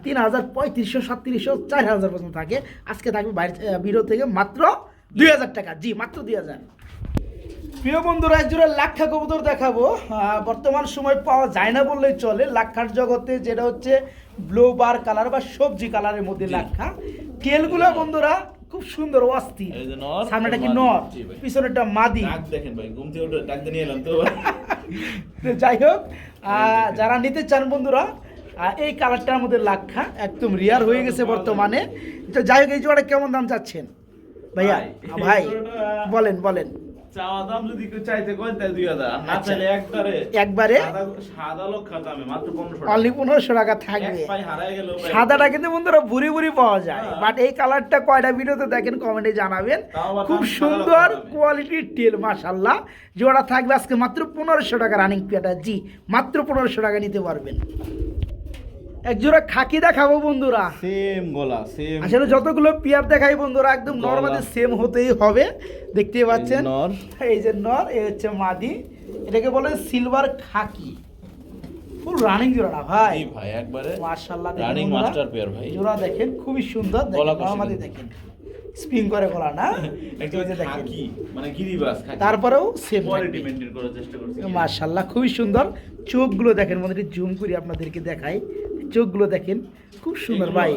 3000, 3500, 3700, 4000 পর্যন্ত থাকে। আজকে থাকবে বাইরে বিরো থেকে মাত্র 2000 টাকা। জি, মাত্র 2000। প্রিয় বন্ধুরা, এক জোড়া লাক্ষা কবুতর দেখাবো। বর্তমান সময় পাওয়া যায় না বললেই চলে লাক্ষার জগতে, যেটা হচ্ছে ব্লু বার কালার বা সবজি কালারের মধ্যে জি। লাক্ষা। তেলগুলো বন্ধুরা খুব সুন্দর, অস্থির। এই যে নর, সামনেটা কি মাদি। নর, জি ভাই। পিছনেরটা মাদি। ডাক দেখেন ভাই, ঘুম থেকে উঠে ডাক দিয়ে নিয়ে এলাম তো। তো যাই হোক, যারা নিতে চান বন্ধুরা, এই কালারটার মধ্যে লাক্ষা একদম রিয়ার হয়ে গেছে বর্তমানে। তো যাই হোক, এই জোড়া কেমন দাম চাচ্ছেন ভাইয়া? ভাই এই জোড়াটা- বলেন বলেন। চাওয়া দাম যদি কেউ চাইতে কয় তাহলে 2000, আর না আচ্ছা। চাইলে একবারে একবারে সাদা লক্ষা দামে মাত্র 1500 অনলি টাকা। 1500 টাকা থাকবে। এক পাই হারায় গেল ভাই। সাদাটা কিন্তু বন্ধুরা বুড়ি বুড়ি পাওয়া যায়, হ্যাঁ। বাট এই কালারটা কয়টা ভিডিওতে দেখেন কমেন্টে জানাবেন। তাও আবার খুব দাম সাদা সুন্দর দামে। কোয়ালিটির টেল, মাশাআল্লাহ। জোড়া থাকবে আজকে মাত্র 1500 টাকা রানিং পেয়ারটা। জি, মাত্র 1500 টাকা নিতে পারবেন। এক জোড়া খাকি দেখাবো বন্ধুরা। সেম গলা, সেম আসলে যতগুলো পেয়ার দেখাই বন্ধুরা একদম গলা। নরমালি সেম হতেই হবে, দেখতেই পাচ্ছেন। নর। এই যে নর, এই হচ্ছে মাদি। এটাকে বলে সিলভার খাকি। ফুল রানিং জোড়া ভাই। জি ভাই, একবারে মাশাআল্লাহ, দেখেন রানিং বন্ধুরা, মাস্টার পেয়ার ভাই। জোড়া দেখেন খুবই সুন্দর। গলা দেখেন কষে নরমালি কিন্তু। দেখেন স্প্রিং করে গলা না, একটু এই যে দেখেন। খাকি মানে গিরিবাস খাকি। তারপরেও সেম কোয়ালিটি মেইনটেইন করার চেষ্টা করছি। মাশাআল্লাহ, খুবই সুন্দর। চোখগুলো দেখেন বন্ধুরা, জুম করি আপনাদেরকে দেখাই। চোখগুলো দেখেন খুব সুন্দর ভাই।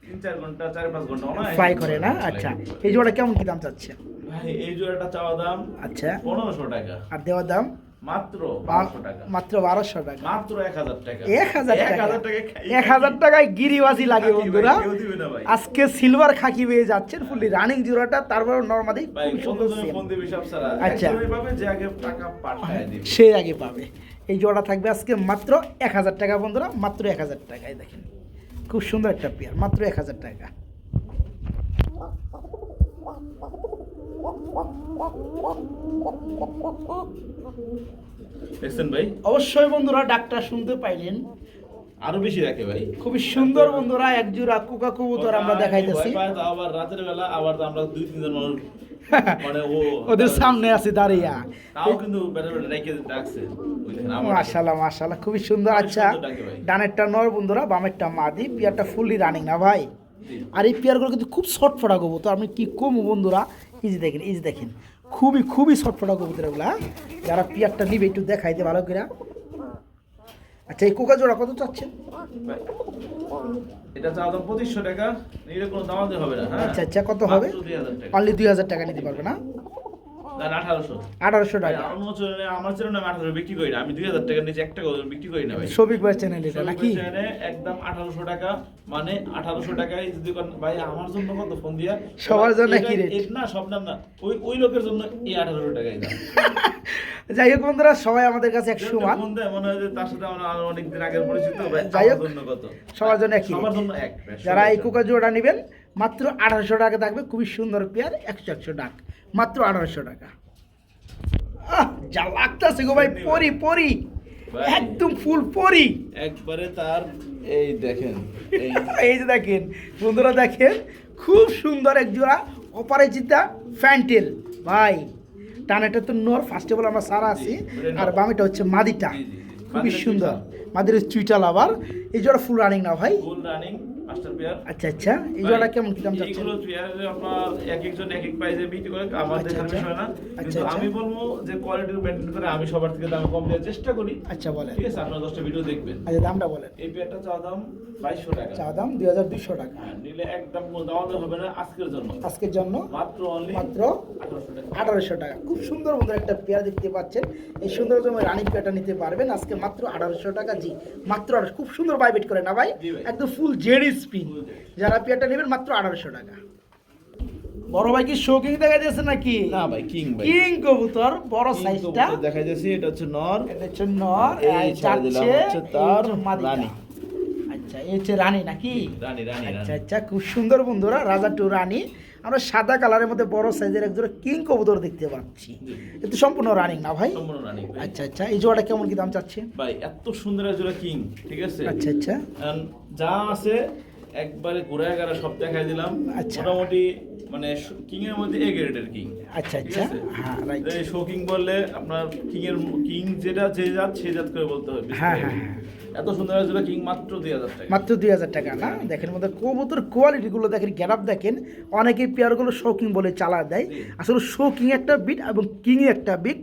3-4 ঘন্টা 4-5 ঘন্টা অনায়াসে ফ্রাই করে না? আচ্ছা, এই জোড়া কেমন কি দাম চাচ্ছে? ভাই এই জোড়াটা চাওয়া দাম আচ্ছা, 1500 টাকা, আর দেওয়ার দাম মাত্র 1200 টাকা, মাত্র 1200 টাকা। মাত্র 1000 টাকা। 1000 টাকা। 1000 টাকা খাই। 1000 টাকায় গিরিবাজি লাগে খাকি ভাই, বন্ধুরা। কেউ দিবে না ভাই। আজকে সিলভার খাকি পেয়ে যাচ্ছেন, ফুললি রানিং জোড়াটা। তারপর নরমালি ভাই খুব সুন্দর বন্ধুদের same। ফোন দিবে সব সারা। আচ্ছা। একজনই পাবে যে আগে টাকা পাঠায় দিবে। সে আগে পাবে। এই জোড়া থাকবে আজকে মাত্র 1000 টাকা বন্ধুরা, মাত্র 1000 টাকায়। দেখেন খুব সুন্দর একটা পেয়ার, মাত্র 1000 টাকা। দেখছেন ভাই? অবশ্যই বন্ধুরা, ডাকটা শুনতে পাইলেন। আরো বেশি রাখে ভাই। খুবই সুন্দর বন্ধুরা এক জোড়া কোকা কবুতর আমরা দেখাইতেছি। ভয় পায় তো আবার রাতের বেলা আবার তো আমরা 2-3 জন মানুষ মানে ওদের সামনে আছে দাঁড়িয়ে, তাও কিন্তু বেটা রেখে ডাকছে। মাশাআল্লাহ মাশাআল্লাহ খুবই সুন্দর। আচ্ছা ডানেরটা নর বন্ধুরা, বামেরটা মাদি, পেয়ারটা ফুললি রানিং না ভাই? আর এই পেয়ারগুলো কিন্তু খুব শর্টফটা কবুতর, আমি কি কমু বন্ধুরা, এই যে দেখেন, এই যে দেখেন খুবই খুবই শর্টফটা কবুতর এগুলা। যারা পেয়ারটা নিবে একটু দেখাইতে ভালো করে। আচ্ছা এই কোকা জোড়া কত চাচ্ছেন? এটা চাওয়া দাম 2500 টাকা, নিলে কোনো দাম দিতে হবে না। হ্যাঁ আচ্ছা আচ্ছা কত হবে? মাত্র 2000 টাকা। অনলি 2000 টাকা নিতে পারবে না? না 1800। 1800 টাকা। আমার চ্যানেলে 1800 বিক্রি করি না আমি, 2000 টাকার নিচে একটা বিক্রি করি না ভাই। শফিক ভাই চ্যানেল এটা নাকি? চ্যানেলে একদম 1800 টাকা, মানে 1800 টাকায় যদি ভাই আমার জন্য কত ফোন দিয়া সবার জন্য কি রেট? না সব নাম না, ওই লোকের জন্য এই 1800 টাকাই দাম। যাই হোক বন্ধুরা সবাই আমাদের কাছে এক সমান, ফোন দেয় মনে হয় যে তার সাথে আমরা অনেক দিন আগের পরিচিত ভাই। যাই হোক আমার জন্য কত? সবার জন্য একই সবার রেট। জন্য এক। যারা এই কোকা জোড়া নেবেন মাত্র 1800 টাকা থাকবে, খুবই সুন্দর পেয়ার, 100 ডাক, মাত্র 1800 টাকা। যা লাগতেছে গো ভাই, পরি পরি ভাই। একদম ফুল পরি। একবারে তার এই দেখেন এই যে দেখেন বন্ধুরা, দেখেন খুব সুন্দর এক জোড়া অপরাজিতা ফ্যান্টেল ভাই। টানেটা তো নর, ফার্স্ট অফ অল আমরা সারা আছি, আর বামেটা হচ্ছে মাদিটা, খুবই সুন্দর। মাদির চুইটাল আবার। এই জোড়া ফুল রানিং না ভাই? Full running master pair. আচ্ছা আচ্ছা এই জোড়া কেমন কি দাম যাচ্ছে? এগুলো পেয়ার আপনার এক একজন এক এক প্রাইসে বিক্রি করে, আমার আচ্ছা, দেখার আচ্ছা। বিষয় না। আচ্ছা, কিন্তু আচ্ছা। আমি বলবো যে কোয়ালিটি মেইনটেইন করে আমি সবার থেকে দাম কম দেওয়ার চেষ্টা করি। আচ্ছা বলেন। ঠিক আছে, আপনারা 10টা ভিডিও দেখবেন। আচ্ছা দামটা বলেন। এই পেয়ারটা চাওয়া দাম 2200 টাকা। চা দাম 2200 টাকা। হ্যাঁ, নিলে একদম কোনো দাম হবে না আজকের জন্য। আজকের জন্য মাত্র অনলি মাত্র 1800 টাকা। 1800 টাকা। খুব সুন্দর মতো একটা পেয়ার দেখতে পাচ্ছেন। এই সুন্দর জন্য রানী পেয়ারটা নিতে পারবেন আজকে মাত্র 1800 টাকা। জি মাত্র 1800। খুব সুন্দর বাইবেট করে না ভাই? জি ভাই। একদম ফুল জেডি স্পিন। যারা পেয়ারটা নেবেন মাত্র 1800 টাকা। বড় ভাই কি শৌকিং দেখা যাচ্ছে নাকি? না ভাই, কিং ভাই। কিং কবুতর বড় সাইজটা। দেখা যাচ্ছে এটা হচ্ছে নর। এটা হচ্ছে নর, এই ছেড়ে দিলাম হচ্ছে তার রানী। আচ্ছা এই হচ্ছে রানী নাকি? রানী রানী আচ্ছা রানী। আচ্ছা খুব সুন্দর বন্ধুরা, রাজা টু রানী। আমরা সাদা কালারের মধ্যে বড় সাইজের এক জোড়া কিং কবুতর দেখতে পাচ্ছি। কিন্তু সম্পূর্ণ রানিং না ভাই? সম্পূর্ণ রানী ভাই। আচ্ছা আচ্ছা এই জোড়াটা কেমন কি দাম চাচ্ছে? ভাই এত সুন্দর একজোড়া কিং, ঠিক আছে? আচ্ছা আচ্ছা যা আছে একবারে ঘুরে গেরা সব দেখাই দিলাম। আচ্ছা। মোটামুটি মানে কিং এর মধ্যে এ গ্রেডের কিং। আচ্ছা ঠিক আচ্ছা আছে? হ্যাঁ রাইট। এই শো কিং বললে আপনার কিং যেটা যে জাত সেই জাত করে বলতে হবে। হ্যাঁ হ্যাঁ হ্যাঁ এত সুন্দর একজোড়া কিং মাত্র 2000 টাকা। মাত্র 2000 টাকা না? দেখেন মধ্যে কবুতর কোয়ালিটিগুলো দেখেন, গ্যারাপ দেখেন। অনেকেই পেয়ারগুলো শৌকিং বলে চালা দেয়, আসলে শৌকিং একটা বিট এবং কিং একটা বিট।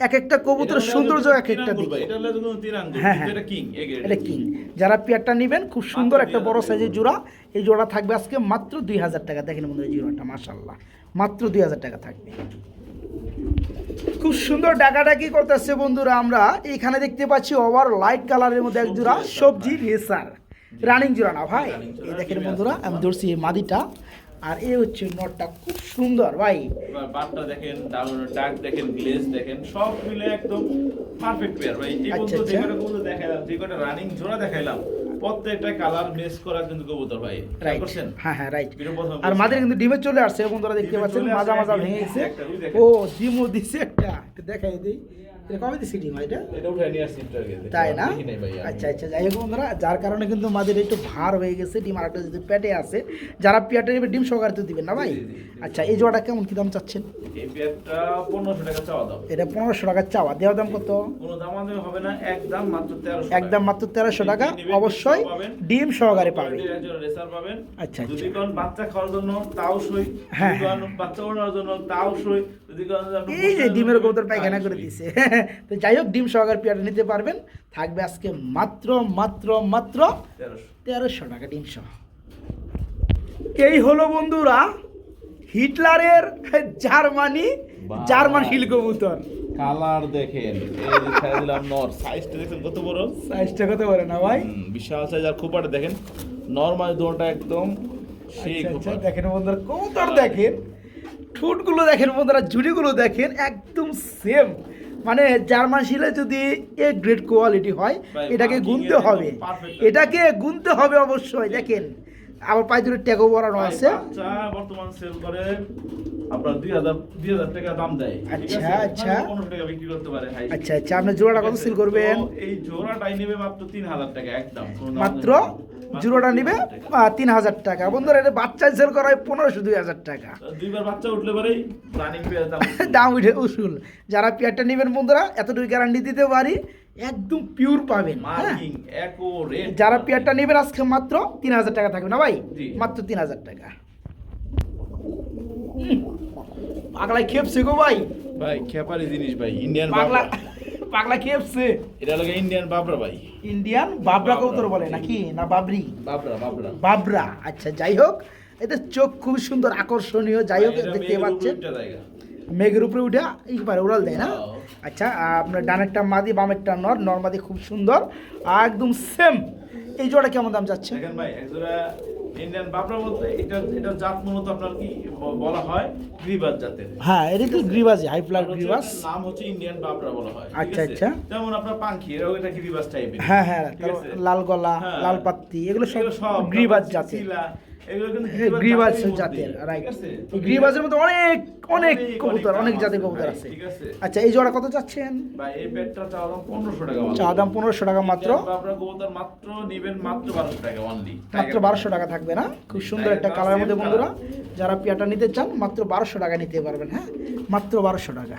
এক একটা কবুতরের সৌন্দর্য এক একটা দিক। এটা হলো কোনো তিন আঙ্গুল, হ্যাঁ, হ্যাঁ। এটা কিং এ গ্রেড। এটা কিং। যারা পেয়ারটা নেবেন খুব সুন্দর একটা বড় সাইজের জোড়া। এই জোড়া থাকবে আজকে মাত্র 2000 টাকা। দেখেন বন্ধু এই জোড়াটা মাশাআল্লাহ মাত্র 2000 টাকা থাকবে। খুব সুন্দর ডাকাডাকি করতেছে বন্ধুরা। আমরা এখানে দেখতে পাচ্ছি ওভার লাইট কালারের মধ্যে এক জোড়া সবজি রেসার রানিং জোড়া না ভাই? এই দেখেন বন্ধুরা, আমি ধরছি এই মাদিটা, আর এই হচ্ছে নটটা। খুব সুন্দর ভাই। বাটটা দেখেন, ডাক দেখেন, গ্লেজ দেখেন, সব মিলে একদম পারফেক্ট পেয়ার ভাই। এই আচ্ছা, বন্ধু যে আচ্ছা। কটা কবুতর দেখাইলাম, যে কটা রানিং জোড়া দেখাইলাম, প্রত্যেকটা কালার মেস করা কিন্তু কবুতর ভাই। রাইট করছেন? হ্যাঁ হ্যাঁ রাইট। ভিডিও প্রথমে আর বলছি। মাদের কিন্তু ডিমে চলে আসছে বন্ধুরা, দেখতে ডিমে পাচ্ছেন চলে মাজা আসছে, মাজা ডিম ভেঙে গেছে। একটা, ওই দেখেন। ও ডিমও দিছে একটা, একটু দেখাই দিই। এটা কবে দিছি ডিম এটা? এটা উঠাই নিয়ে আসছি একটু আগে। তাই না? দেখি নাই ভাই আমি। আচ্ছা আচ্ছা যাই হোক বন্ধুরা, যার কারণে কিন্তু মাদের একটু ভার হয়ে গেছে। ডিম আরেকটা যদি পেটে আছে, যারা পেটে নেবে ডিম সহকারে তো দিবেন না ভাই? জি, জি, জি। আচ্ছা এই জোড়াটা কেমন কি দাম চাচ্ছেন? এই পেয়ারটা 1500 টাকা চাওয়া দাম। এটা 1500 টাকা চাওয়া, দেওয়ার দাম কত? কোনো দাম আমাদের হবে না, একদম মাত্র 1300 টাকা। একদম মাত্র 1300 টাকা। ডিম নেবেন, অবশ্যই ডিম পাবেন। ডিম সহকারে পাবে। কোয়ালিটির একজন রেসার পাবেন। আচ্ছা, আচ্ছা। যদি কোন বাচ্চা খাওয়ার জন্য তাও সই, হ্যাঁ, যদি কোন বাচ্চা ওড়ানোর জন্য তাও সই, যদি কোন আপনি এই যে বসে ডিমের থাকবেন, কবুতর পায়খানা তাও করে সই। দিছে। তো যাই হোক ডিম সহকারে পেয়ারটা নিতে পারবেন। থাকবে আজকে মাত্র মাত্র মাত্র 1300 টাকা ডিম সহ। এই হলো বন্ধুরা হিটলারের জার্মানি বাহ। জার্মান হিল কবুতর। কালার দেখেন, এই যে ছেড়ে দিলাম নর, সাইজটা দেখেন কত বড়। সাইজটা কত বলে না ভাই? বিশাল সাইজ। আর খোপাটা দেখেন, নরমাল দোনটা একদম সেই আচ্ছা, আচ্ছা, খোপা। দেখেন বন্ধুরা কবুতর দেখেন, ঠোঁটগুলো দেখেন বন্ধুরা, ঝুড়িগুলো দেখেন একদম সেম। মানে জার্মান শিলে যদি এ গ্রেড কোয়ালিটি হয়, ভাই, এটাকে marking গুনতে এর একদম হবে, perfect। এটাকে গুনতে হবে অবশ্যই। দেখেন আবার পায়ে দুটো ট্যাগও বরানো আছে। বাচ্চা বর্তমান সেল করে আপনার 2000 টাকা দাম দেয়। আচ্ছা, আচ্ছা। 1500 টাকা বিক্রি করতে পারে ভাই। আচ্ছা আচ্ছা, আপনি জোড়াটা কত সেল করবেন? তো এই জোড়াটাই নেবে মাত্র 3000 টাকা একদম। মাত্র জোড়াটা নিবে 3000 টাকা। বন্ধুরা এটা বাচ্চায় সেল করা হয় 1500-2000 টাকা। দুইবার বাচ্চা উঠলে পরেই রানিং পেয়ার দাম দাম উঠে উসুল। যারা পেয়ারটা নেবেন বন্ধুরা এতটুকু গ্যারান্টি দিতে পারি একদম পিওর পাবেন। হ্যাঁ, মার্কিং অ্যাকুরেট। যারা পেয়ারটা নেবেন আজকে মাত্র 3000 টাকা থাকবে না ভাই? জি। মাত্র 3000 টাকা। পাগলা খেপছে গো ভাই, ভাই খেপারি জিনিস ভাই, ইন্ডিয়ান পাগলা বাবরা। পাগলা খেপছে। এটা লাগে ইন্ডিয়ান বাবরা ভাই। ইন্ডিয়ান বাবরা কবুতর বলে নাকি না বাবরি? বাবরা বাবরা। বাবরা। আচ্ছা, যাই হোক এদের চোখ খুব সুন্দর আকর্ষণীয়। যাই হোক দেখতে পাচ্ছেন মেঘের উপরে উঠে এইবারে উড়াল দেয় না? আচ্ছা, আপনার ডানেরটা মাদি বামেরটা নর, নর মাদি খুব সুন্দর একদম সেম। এই জোড়া কেমন দাম যাচ্ছে? দেখেন ভাই একজোড়া ইন্ডিয়ান বাবরা বলতে এটা জাত মূলত আপনার কি বলা হয় গ্রিবাস জাতের। হ্যাঁ, এটা তো গ্রিবাস, হাই ফ্লার গ্রিবাস। নাম হচ্ছে ইন্ডিয়ান বাবরা বলা হয়। আচ্ছা, আচ্ছা। যেমন আপনার পাখি এরাও এটা গ্রিবাস টাইপের। হ্যাঁ হ্যাঁ, ঠিক আছে? লাল গলা, হ্যাঁ। লাল পাত্তি, এগুলো সব সব গ্রিবাস জাতের। চিলা, এগুলো কিন্তু গ্রিবাস জাতের জাতের, মধ্যে, রাইট। ঠিক আছে? গ্রিবাসের মধ্যে অনেক অনেক কবুতর, দাম অনেক জাতের আছে কবুতর ভাই, আছে। ঠিক আছে? আচ্ছা, এই জোড়া কত চাচ্ছেন? ভাই এই পেটটা চাওয়া দাম 1500 টাকা। চা দাম 1500 টাকা মাত্র। ইন্ডিয়ান বাবরা কবুতর মাত্র নিবেন মাত্র 1200 টাকা অনলি। মাত্র 1200 টাকা থাকবে না? খুব সুন্দর একটা কালারের মধ্যে বন্ধুরা, যারা পেয়ারটা নিতে চান মাত্র 1200 টাকা নিতে পারবেন। হ্যাঁ, মাত্র 1200 টাকা।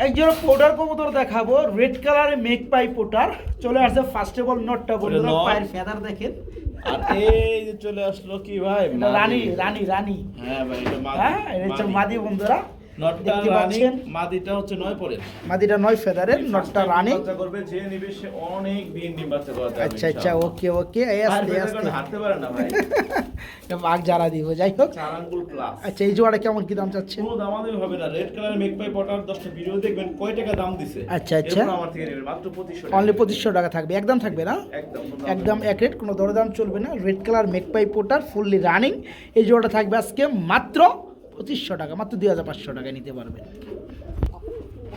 এক জোড়া পোটার কবুতর দেখাবো, রেড কালারে মেক পাই পোটার। চলে আসছে ফার্স্ট অফ অল নটটা বন্ধুরা, নট। পায়ের ফেদার দেখেন। আর এই যে চলে আসলো কি ভাই এটা রানী রানী রানী। হ্যাঁ ভাই এটা মাদি। হ্যাঁ, এটা হচ্ছে মাদি বন্ধুরা, নটটা দেখতে রানী, পাচ্ছেন। মাদিটা হচ্ছে 9 পরের। মাদিটা 9 ফেদারের, নটটা রানী। বাচ্চা করবে যে নিবে সে অনেক দিন ডিম বাচ্চা করাতে পারবে। আচ্ছা আচ্ছা, ওকে ওকে, এই আস্তে আস্তে হাঁটতে পারে না ভাই। বাঘ যারা দিব। যাই হোক, 4 আঙ্গুল প্লাস। আচ্ছা এই জোড়াটা কেমন কি দাম চাচ্ছেন? কোনো দামাদামি হবে না। রেড কালার মেক পাই পটার 10টা ভিডিও দেখবেন কয় টাকা দাম দিছে। আচ্ছা, আচ্ছা। এরপর আমার থেকে নেবেন মাত্র 2500 টাকা। অনলি 2500 টাকা থাকবে, একদম থাকবে না? একদম একদম এক রেট, কোনো দরদাম চলবে না। রেড কালার মেক পাই পোটার ফুললি রানিং, এই জোড়াটা থাকবে আজকে মাত্র 2500 টাকা, মাত্র 2500 টাকায় নিতে পারবেন।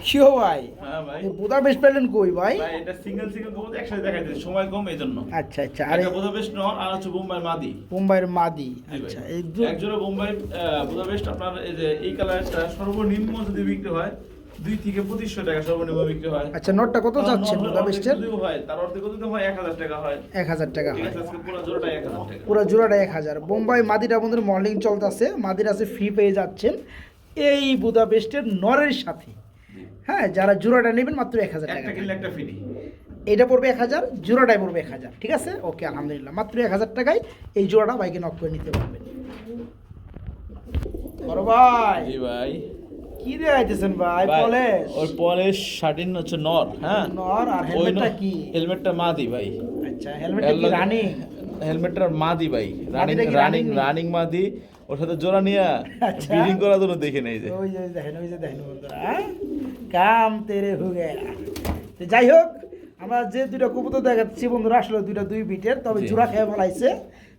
শিও ভাই, হ্যাঁ ভাই। এই বোদা বেশ পেলেন কই ভাই? ভাই এটা সিঙ্গেল সিঙ্গেল কবুতর একসাথে দেখাই দিতে সময় কম এজন্য। আচ্ছা আচ্ছা, আরে এটা বুদাপেস্ট নর আর হচ্ছে বোম্বাই মাদি। মুম্বাইয়ের মাদি। আচ্ছা, এই এক জোড়া বোম্বাই বুদাপেস্ট আপনার এই যে এই কালারটা সর্বনিম্ন যদি বিক্রি হয় 2 থেকে 2500 টাকা সর্বনিম্ন বিক্রি হয়। আচ্ছা, নোটটা কত চাচ্ছেন বোদা বেস্টের? যদি হয় তার অর্ধেক যদি হয় 1000 টাকা হয়। 1000 টাকা ঠিক হয়, আছে, আজকে পুরো জোড়াটা 1000 টাকা। পুরো জোড়াটা 1000। বোম্বাই মাদিটা বন্ধুর মডেলিং চলতেছে, মাদির আছে ফ্রি পেয়ে যাচ্ছেন এই বুদা বেস্টের নরের সাথে। হ্যাঁ, যারা জোড়াটা নেবেন মাত্র 1000 টাকা। একটা কিনলে একটা ফ্রি। এটা পড়বে 1000, জোড়াটাই পড়বে 1000। ঠিক আছে, ওকে, আলহামদুলিল্লাহ। মাত্র 1000 টাকায় এই জোড়াটা বাইকে নক করে নিতে পারবেন। বড় ভাই, জি ভাই। কি দেখাইতেছেন ভাই? পলেশ ওর পলিশ 13 হচ্ছে নর। হ্যাঁ, নর। আর হেলমেটটা কি? হেলমেটটা মাদি ভাই। আচ্ছা, হেলমেটটা কি রানিং? হেলমেটটা মাদি ভাই, রানিং মাদিটা কি রানিং running? রানিং মাদি। ওর সাথে জোড়া নিয়ে আচ্ছা। ব্রিডিং করার জন্য দেখে নেই যে। ওই যে দেখেন, ওই যে দেখেন বন্ধুরা, কাম তেরে হয়ে গেয়া। তো যাই হোক, আমরা যে দুইটা কবুতর দেখাচ্ছি বন্ধুরা, আসলে দুইটা 2 বিটের, তবে জি। জোড়া খেয়ে ফেলাইছে।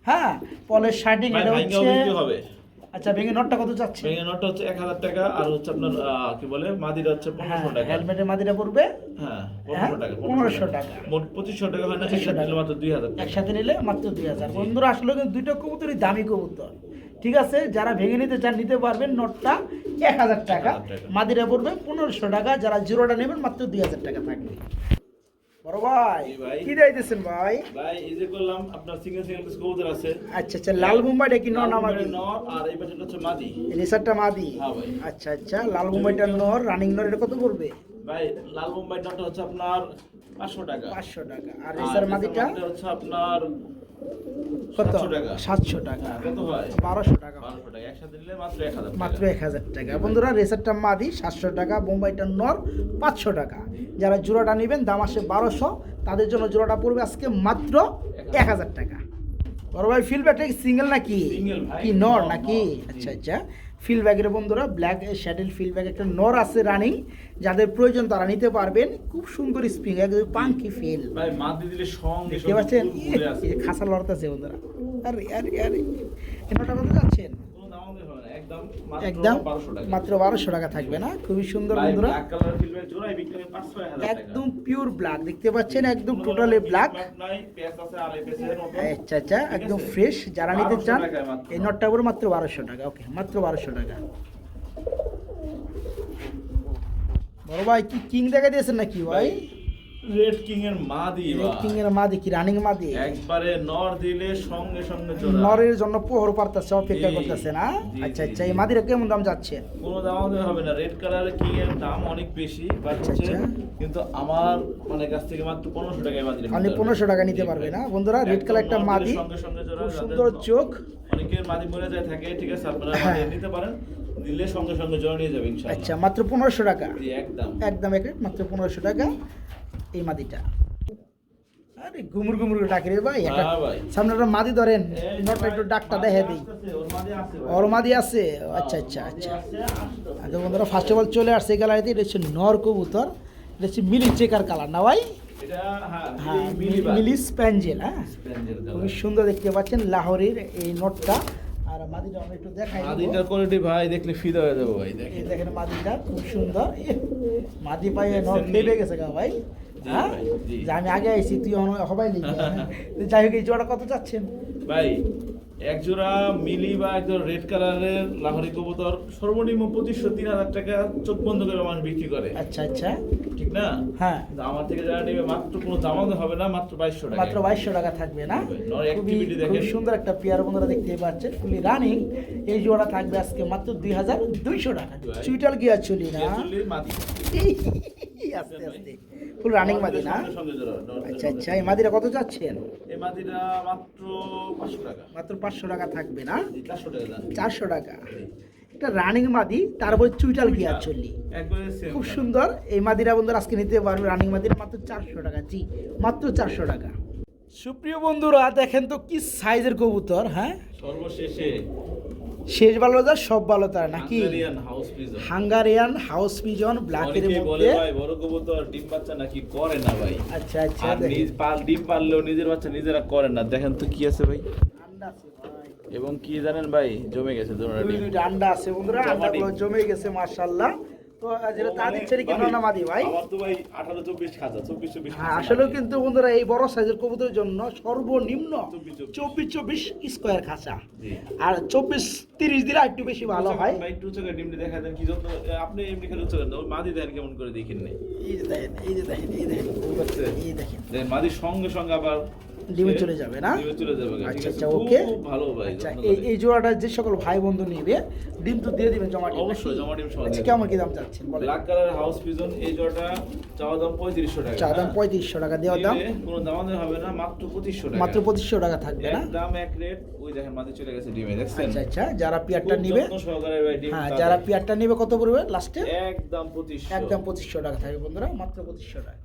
হ্যাঁ, পলের শার্টিং ভাই এটা ভাইঙ্গাও হচ্ছে। বিক্রি হবে। আচ্ছা, ভেঙে নটটা কত চাচ্ছে? ভেঙে নটটা হচ্ছে 1000 টাকা আর হচ্ছে আপনার কি বলে মাদিটা হচ্ছে 1500 টাকা। হেলমেটের মাদিটা পড়বে হ্যাঁ 1500 টাকা। 1500 টাকা। মোট 2500 টাকা হয় না, 2500 একসাথে নিলে মাত্র 2000 টাকা। একসাথে নিলে মাত্র 2000। বন্ধুরা আসলে কিন্তু দুইটা কবুতরই দামি কবুতর। ঠিক আছে, যারা ভেঙে নিতে চান নিতে পারবেন। নটটা 1000 টাকা, 1000 টাকা। মাদিরা পড়বে 1500 টাকা। যারা জিরোটা নেবেন মাত্র 2000 টাকা থাকবে। বড় ভাই, জি ভাই। কি দিতেছেন ভাই? ভাই এই যে করলাম আপনার সিঙ্গেল সিঙ্গেল কবুতর আছে। আচ্ছা আচ্ছা, লাল মুম্বাইটা কি নর না মাদি? নর আর এই পাশেটা হচ্ছে মাদি। রেসারটা মাদি। হ্যাঁ ভাই। আচ্ছা আচ্ছা, লাল মুম্বাইটা নর, রানিং নর, এটা কত পড়বে? ভাই লাল মুম্বাই নটটা হচ্ছে আপনার 500 টাকা। 500 টাকা। আর আর রেসার মাদিটা হচ্ছে আপনার কত? 700 টাকা। 700 টাকা। কত হয়? 1200 টাকা। 1200 টাকা একসাথে নিলে মাত্র 1000 টাকা। মাত্র 1000 টাকা। বন্ধুরা, রেসারটা মাদি 700 টাকা, বোম্বাইটা নর 500 টাকা। যারা জোড়াটা নেবেন দাম আসে 1200, তাদের জন্য জোড়াটা পড়বে আজকে মাত্র 1000 টাকা। বড় ভাই, ফিল ব্যাগটা সিঙ্গেল নাকি? Single ভাই। কি নর নর, নাকি? নর। আচ্ছা আচ্ছা, ফিল ব্যাগের বন্ধুরা ব্ল্যাক শ্যাডেল ফিল ব্যাগ একটা নর আছে রানিং, যাদের প্রয়োজন তারা নিতে পারবেন। খুব সুন্দর স্প্রিং, একদম পাঙ্কি ফিল। ভাই মাদি দিলে সঙ্গে দেখতে পাচ্ছেন ফুল ঘুরে আসে। এই যে খাসা লড়তেছে বন্ধুরা। আরে আরে আরে, এই নটা কত যাচ্ছেন? কোনো দাম হবে না, একদম একদম 1200 টাকা। মাত্র 1200 টাকা থাকবে না? খুবই সুন্দর ভাই বন্ধুরা, ব্ল্যাক কালার ফিল্মের জোড়ায় বিক্রি হয় 5-6 হাজার টাকা। একদম পিওর ব্ল্যাক দেখতে পাচ্ছেন, একদম টোটালি ব্ল্যাক। নাই পেস আছে আর এই পেসের মতো। আচ্ছা আচ্ছা, ঠিক একদম আছে? ফ্রেশ। যারা নিতে 1200 চান টাকায় মাত্র। এই নটটা পুরো মাত্র 1200 টাকা। ওকে, মাত্র 1200 টাকা। বড় ভাই কি কিং দেখা দিয়েছেন নাকি ভাই? রেড কিং এর মাদি রেড কিং এর মাদি কি রানিং মাদি? একবারে নর দিলে সঙ্গে সঙ্গে জোড়া। নরের জন্য পোহর পারতেছে, অপেক্ষা জি, করতেছে না? জি, আচ্ছা জি, আচ্ছা, জি। এই মাদিরা কেমন দাম যাচ্ছে? কোনো দাম হবে না, রেড কালারের কিং এর দাম অনেক বেশি বাট আচ্ছা, হচ্ছে আচ্ছা। কিন্তু আমার মানে কাছ থেকে মাত্র 1500 টাকায় মাদি খালি 1500 টাকা নিতে পারবে না বন্ধুরা? রেড কালার একটা মাদি, সঙ্গে সঙ্গে জোড়া। খুব যাদের সুন্দর চোখ। অনেকের মাদি মরে যায় থাকে, ঠিক আছে, আপনারা হ্যাঁ। মাদি নিতে পারেন, দিলে সঙ্গে সঙ্গে জোড়া নিয়ে যাবেন ইনশাআল্লাহ। আচ্ছা, মাত্র 1500 টাকা। জি, একদম একদম মাত্র 1500 টাকা এই মাদিটা। আরে ঘুমুর ঘুমুর করে ডাকে রে ভাই। একটা হ্যাঁ ভাই। সামনে একটা মাদি ধরেন, এই নটটা ভাই, একটু ডাকটা মাদি দেখে দিই। আসতেছে, ওর মাদি আছে ভাই। ওর মাদি আছে? আচ্ছা আচ্ছা মাদি আচ্ছা। আছে, আসতেছে। আচ্ছা বন্ধুরা, ফার্স্ট অফ অল চলে আসছে গ্যালারিতে। এটা হচ্ছে নর কবুতর, এটা হচ্ছে মিলি চেকার কালার না ভাই? এটা হ্যাঁ, মিলি মিলি স্প্যাঞ্জেল। হ্যাঁ, স্প্যাঞ্জেল খুবই সুন্দর দেখতে পাচ্ছেন লাহোরের এই নটটা। আর মাদিটা আমরা একটু দেখাই দেবো। মাদিটার কোয়ালিটি ভাই দেখলে ফিদা হয়ে যাবো ভাই, দেখেন। এই দেখেন মাদিটা খুব সুন্দর। মাদি পায়ে নর দেখছেন খেপে নি? গেছে গা ভাই। জি হ্যাঁ, ভাই, জি। যে আমি আগে আইছি তুই হবাই লিখবি। যাই হোক, এই জোড়া কত চাচ্ছেন? ভাই এক জোড়া মিলি বা একজন রেড কালারের লাহোরি কবুতর সর্বনিম্ন 2500-3000 টাকা চোখ বন্ধ করে মানুষ বিক্রি করে, আচ্ছা আচ্ছা, ঠিক না? হ্যাঁ, কিন্তু আমার থেকে যারা নেবে মাত্র কোনো দামাতে হবে না, মাত্র 2200 টাকা। মাত্র 2200 টাকা থাকবে না? নর খুবই activity দেখেন। খুবই সুন্দর একটা পেয়ার বন্ধুরা দেখতেই পাচ্ছেন, ফুলি রানিং। এই জোড়া থাকবে আজকে মাত্র 2200 টাকা। ভাই। চুইটাল গিয়া চলি না? Actually মাদি। আস্তে আস্তে ফুল রানিং মাদি না? সঙ্গে সঙ্গে জোড়া, নর- আচ্ছা আচ্ছা, এই মাদিরা কত চাচ্ছেন? এই মাদিটা মাত্র 500 টাকা। মাত্র 500 টাকা থাকবে না? জি, 400 টাকা দাম। 400 টাকা। একটা রানিং মাদি, তারপর চুইটাল গিয়া চলি। একবারে same খুব দাম। সুন্দর এই মাদিরা বন্ধুরা আজকে নিতে পারবে রানিং মাদিরা মাত্র 400 টাকা। জি, মাত্র 400 টাকা। সুপ্রিয় বন্ধুরা দেখেন তো কি সাইজের কবুতর। হ্যাঁ, সর্বশেষে শেষ ভালো তার সব ভালো তার নাকি? Hungarian house pigeon. Hungarian house pigeon ব্ল্যাকের অনেকেই বলে মধ্যে। ভাই বড় কবুতর ডিম বাচ্চা নাকি করে না ভাই। আচ্ছা আচ্ছা, আর দেখেন। ডিম পারলেও নিজের বাচ্চা নিজেরা করে না। দেখেন তো কি আছে ভাই, আন্ডা আছে ভাই। এবং কি জানেন ভাই, জমে গেছে দুটোটা ডিম। দুইটা আন্ডা আছে বন্ধুরা, জমা আন্ডাগুলো ডিম। জমে গেছে মাশাআল্লাহ। তো যেটা তা দিচ্ছে কি না মাদি ভাই? আমার তো ভাই 18-24 খাঁচা, 24-24 হ্যাঁ, আসলেও কিন্তু বন্ধুরা এই বড় সাইজের কবুতরের জন্য সর্বনিম্ন 24 24 স্কোয়ার খাঁচা। জি। আর 24-30 দিলে একটু বেশি ভালো হয়। ভাই একটু চোখে ডিমটি দেখা দেন কি যত্ন, আপনি এমনি খেলে চলেন না, ওই মাদি দেখেন কেমন করে দেখেন নাই। এই যে দেখেন, এই যে দেখেন, এই দেখেন, এই দেখেন, দেখেন মাদির সঙ্গে সঙ্গে আবার ডিমে চলে যাবে না? ডিমে চলে যাবে, ঠিক আচ্ছা আছে? আচ্ছা, খুব ওকে। ভালো ভাই, আচ্ছা, যত্ন এই করে। এই জোড়াটা যে সকল ভাই বন্ধু নিবে ডিম তো দিয়ে দিবেন জমা ডিম অবশ্যই, নাকি? জমা ডিম সহ আচ্ছা, দিয়ে কেমন কি দাম চাচ্ছেন বলেন? ব্ল্যাক কালারের হাউস পিজন এই জোড়াটা চাওয়া দাম 3500 টাকা। চা দাম 3500 টাকা, দেওয়ার দাম নিলে কোনো দামাদামি হবে না, মাত্র 2500 টাকা। মাত্র 2500 টাকা থাকবে না? একদম এক রেট। ওই দেখেন মাদি চলে গেছে ডিমে, দেখছেন? আচ্ছা আচ্ছা, যারা পেয়ারটা খুব নিবে, যত্ন সহকারে ভাই ডিম হ্যাঁ, তাদের। যারা পেয়ারটা নিবে কত পড়বে লাস্টে? একদম 2500। একদম 2500 টাকা থাকবে বন্ধুরা, মাত্র 2500 টাকা।